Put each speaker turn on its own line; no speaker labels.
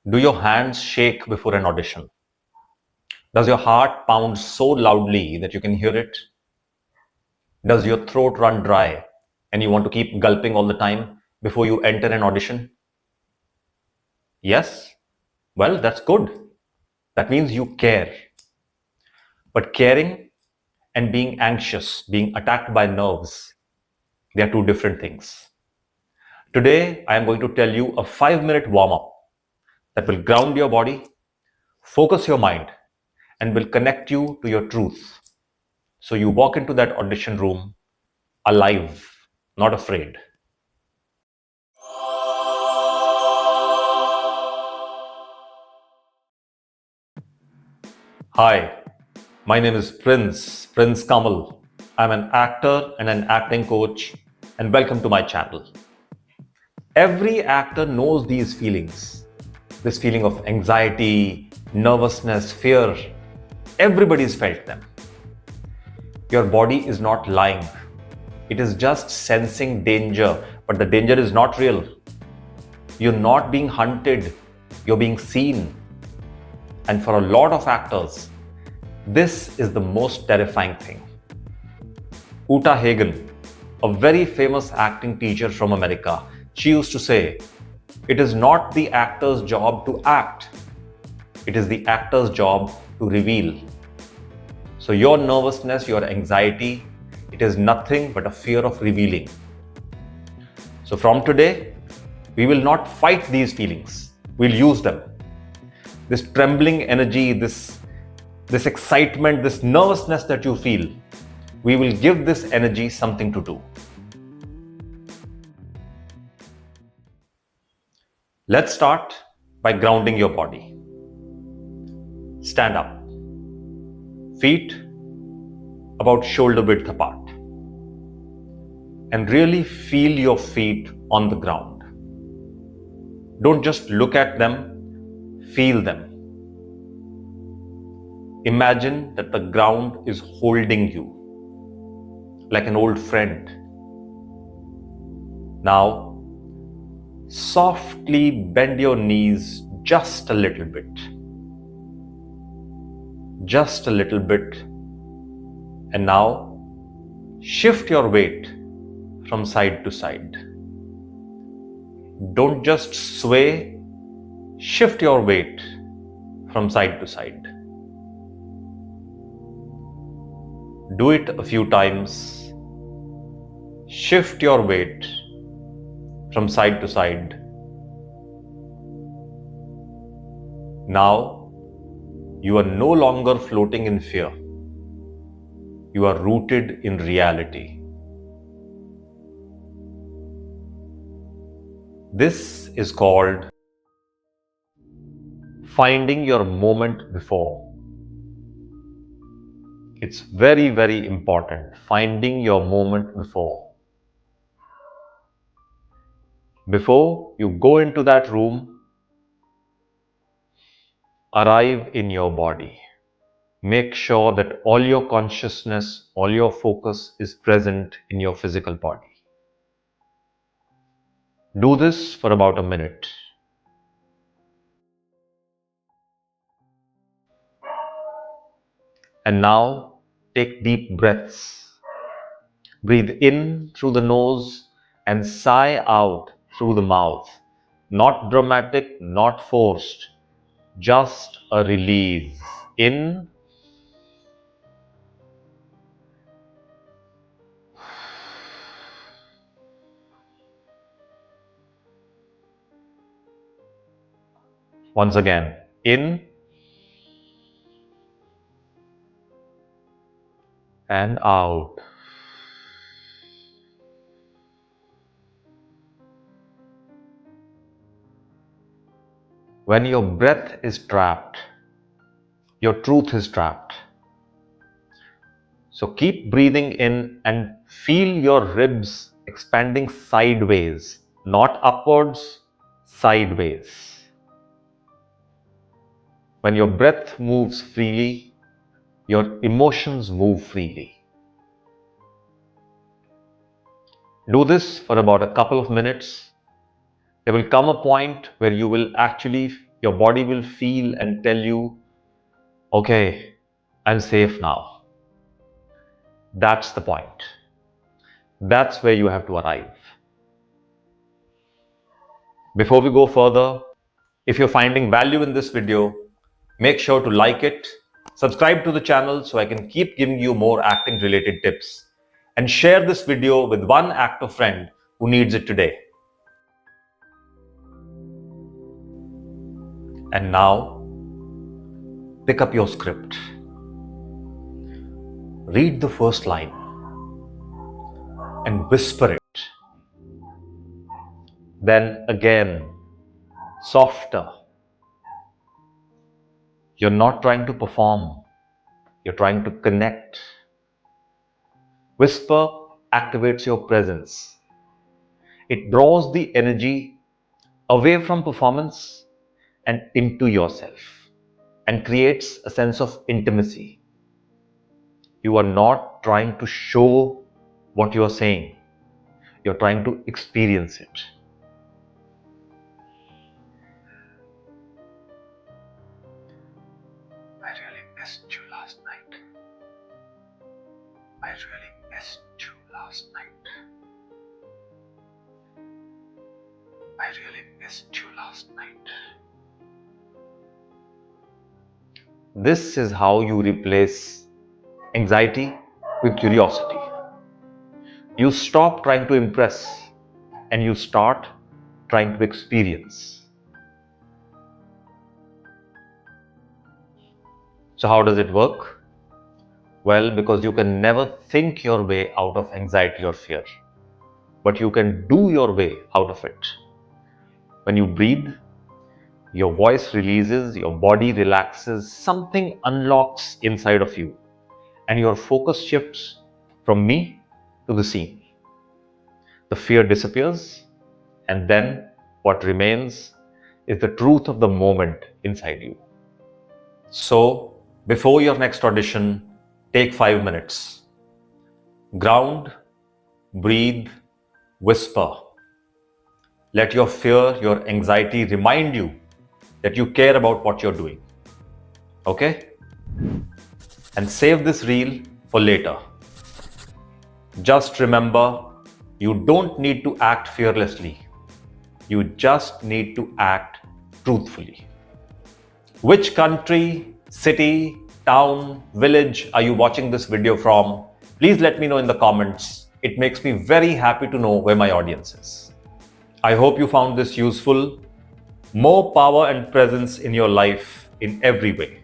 Do your hands shake before an audition? Does your heart pound so loudly that you can hear it? Does your throat run dry and you want to keep gulping all the time before you enter an audition? Yes? Well, that's good. That means you care. But caring and being anxious, being attacked by nerves, they are two different things. Today, I am going to tell you a 5-minute warm up that will ground your body, focus your mind, and will connect you to your truth. So you walk into that audition room alive, not afraid. Hi, my name is Prince Kanwal. I'm an actor and an acting coach, and welcome to my channel. Every actor knows these feelings. This feeling of anxiety, nervousness, fear. Everybody's felt them. Your body is not lying. It is just sensing danger, but the danger is not real. You're not being hunted, you're being seen. And for a lot of actors, this is the most terrifying thing. Uta Hagen, a very famous acting teacher from America, she used to say, "It is not the actor's job to act, it is the actor's job to reveal." So your nervousness, your anxiety, it is nothing but a fear of revealing. So from today, we will not fight these feelings, we'll use them. This trembling energy, this excitement, this nervousness that you feel, we will give this energy something to do. Let's start by grounding your body. Stand up. Feet about shoulder width apart. And really feel your feet on the ground. Don't just look at them, feel them. Imagine that the ground is holding you like an old friend. Now, softly bend your knees just a little bit. Just a little bit. And now, shift your weight from side to side. Don't just sway, shift your weight from side to side. Do it a few times. Shift your weight from side to side. Now, you are no longer floating in fear. You are rooted in reality. This is called finding your moment before. It's very, very important. Finding your moment before. Before you go into that room, arrive in your body. Make sure that all your consciousness, all your focus is present in your physical body. Do this for about a minute. And now take deep breaths. Breathe in through the nose and sigh out through the mouth. Not dramatic, not forced, just a release. In once again. In and out. When your breath is trapped, your truth is trapped. So keep breathing in and feel your ribs expanding sideways, not upwards, sideways. When your breath moves freely, your emotions move freely. Do this for about a couple of minutes. There will come a point where you will actually Your body will feel and tell you, okay, I'm safe now. That's the point. That's where you have to arrive. Before we go further, if you're finding value in this video, make sure to like it, subscribe to the channel so I can keep giving you more acting related tips, and share this video with one actor friend who needs it today. And now, pick up your script. Read the first line and whisper it. Then again, softer. You're not trying to perform, you're trying to connect. Whisper activates your presence. It draws the energy away from performance and into yourself and creates a sense of intimacy. You are not trying to show what you are saying, you're trying to experience it. I really missed you last night. I really missed you last night. I really missed you last night. This is how you replace anxiety with curiosity. You stop trying to impress and you start trying to experience. So how does it work? Well, because you can never think your way out of anxiety or fear, but you can do your way out of it. When you breathe, your voice releases, your body relaxes, something unlocks inside of you, and your focus shifts from me to the scene. The fear disappears, and then what remains is the truth of the moment inside you. So, before your next audition, take 5 minutes. Ground, breathe, whisper. Let your fear, your anxiety remind you that you care about what you're doing. Okay? And save this reel for later. Just remember, you don't need to act fearlessly. You just need to act truthfully. Which country, city, town, village are you watching this video from? Please let me know in the comments. It makes me very happy to know where my audience is. I hope you found this useful. More power and presence in your life in every way.